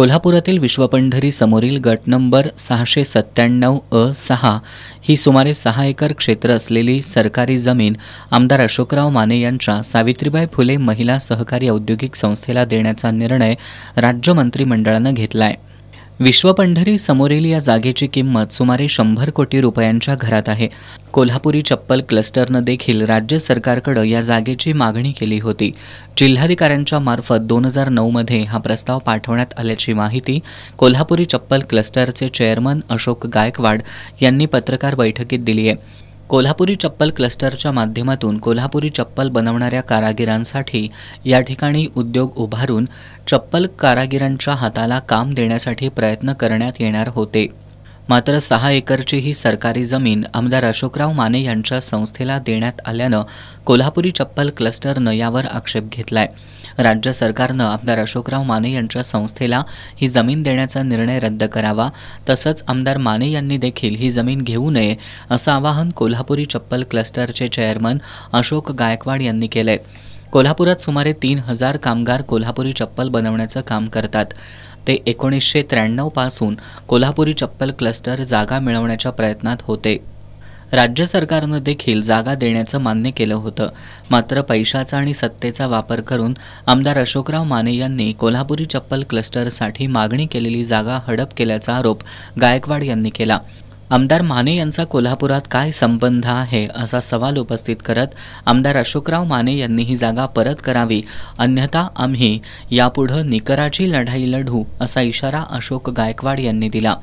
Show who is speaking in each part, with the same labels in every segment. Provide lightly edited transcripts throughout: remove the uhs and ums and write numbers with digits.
Speaker 1: कोल्हापुरातील विश्वपंढरी समोरील गट नंबर 697 ही सुमारे 6 एकर क्षेत्र असलेली सरकारी जमीन आमदार अशोकराव माने यांच्या सावित्रीबाई फुले महिला सहकारी औद्योगिक संस्थेला देण्याचा निर्णय राज्य मंत्रिमंडळाने घेतलाय। विश्वपंढरी समोरील या जागेची किंमत सुमारे 100 कोटी रुपयांच्या घरात आहे। कोल्हापुरी चप्पल क्लस्टरने देखील राज्य सरकारकडे या जागेची मागणी केली होती। जिल्हाधिकाऱ्यांच्या मार्फत 2009 मध्ये हा प्रस्ताव पाठवण्यात आल्याची माहिती कोल्हापुरी चप्पल क्लस्टरचे चेअरमन अशोक गायकवाड यांनी पत्रकार बैठकीत दिली आहे। कोल्हापुरी चप्पल क्लस्टरच्या माध्यमातून कोल्हापुरी चप्पल बनवणाऱ्या कारागिरांसाठी या ठिकाणी उद्योग उभारून चप्पल कारागिरांच्या हाताला काम देण्यासाठी प्रयत्न करण्यात येणार होते। मात्र 6 एकरची ही सरकारी जमीन आमदार अशोकराव माने यांच्या संस्थेला देण्यात आल्यानं कोल्हापुरी चप्पल क्लस्टरनं यावर आक्षेप घेतलाय। राज्य सरकारनं आमदार अशोकराव माने यांच्या संस्थेला ही जमीन देण्याचा निर्णय रद्द करावा, तसंच आमदार माने यांनी देखील ही जमीन घेऊ नये असं आवाहन कोल्हापुरी चप्पल क्लस्टरचे चेअरमन अशोक गायकवाड यांनी केलंय। कोल्हापुरात सुमारे 3000 कामगार कोल्हापुरी चप्पल बनवण्याचं काम करतात। ते 1993 पासून कोल्हापुरी चप्पल क्लस्टर जागा मिळवण्याच्या प्रयत्नात होते। राज्य सरकारनं देखील जागा देण्याचं मान्य केलं होतं, मात्र पैशाचा आणि सत्तेचा वापर करून आमदार अशोकराव माने यांनी कोल्हापुरी चप्पल क्लस्टरसाठी मागणी केलेली जागा हडप केल्याचा आरोप गायकवाड यांनी केला। आमदार माने यांचा कोल्हापुरात काय संबंध आहे असा सवाल उपस्थित करत आमदार अशोकराव माने यांनी ही जागा परत करावी, अन्यथा आम्ही यापुढे निकराची लढाई लढू असा इशारा अशोक गायकवाड यांनी दिला।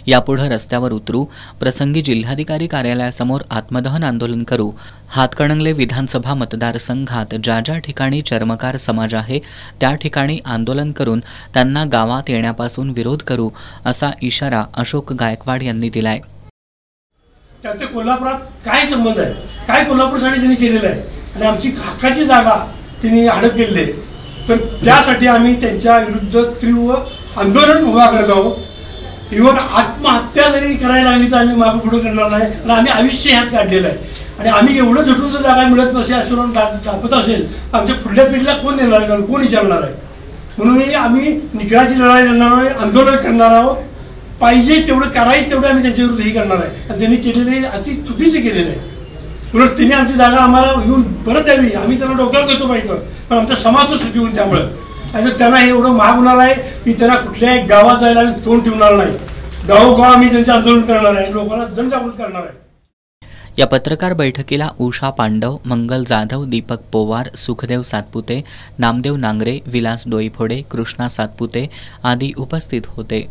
Speaker 1: यापुढे रस्त्यावर उतरू, प्रसंगी जिल्हाधिकारी कार्यालयासमोर आत्मदहन आंदोलन करू, हातकणंगले विधानसभा मतदारसंघात ज्या ज्या ठिकाणी चर्मकार समाज आहे त्या ठिकाणी आंदोलन करून त्यांना गावात येण्यापासून विरोध करू असा इशारा अशोक गायकवाड यांनी दिलाय।
Speaker 2: त्याचे कोल्हापुरात काय संबंध आहे, काय कोल्हापूरसाठी त्यांनी केलेलं आहे आणि आमची हक्काची जागा त्यांनी हडप केली आहे, तर त्यासाठी आम्ही त्यांच्या विरुद्ध तीव्र आंदोलन उभा करत आहोत। इव्हन आत्महत्या जरी करायला लागली तर आम्ही मागे पुढे करणार नाही आणि आम्ही आयुष्य ह्यात काढलेलं आहे आणि आम्ही एवढं झटून जर जागा मिळत नसेल असं दाखवत असेल आमच्या पुढल्या पिढीला कोण देणार आहे, कोण विचारणार आहे। म्हणून आम्ही निकराची लढाई लढणार आहे, आंदोलन करणार आहोत। पाहिजे तेवढं करायचं तेवढं आम्ही त्यांच्या विरुद्ध हे करणार आहे आणि त्यांनी केलेले अति चुकीचे केलेलं आहे। उलट त्यांनी आमची जागा आम्हाला घेऊन परत द्यावी, आम्ही त्यांना डोक्यावर घेतो पाहिजे, पण आमचा समाजच सुखी होईल। त्यामुळं आणि त्यांना हे एवढं महाग होणार आहे की त्यांना कुठल्याही गावात जायला आम्ही तोंड ठेवणार नाही। गावोगाव आम्ही त्यांचे आंदोलन करणार आहे, लोकांना जनजागृत करणार आहे।
Speaker 1: या पत्रकार बैठकीला उषा पांडव, मंगल जाधव, दीपक पोवार, सुखदेव सातपुते, नामदेव नांगरे, विलास डोईफोडे, कृष्णा सातपुते आदी उपस्थित होते।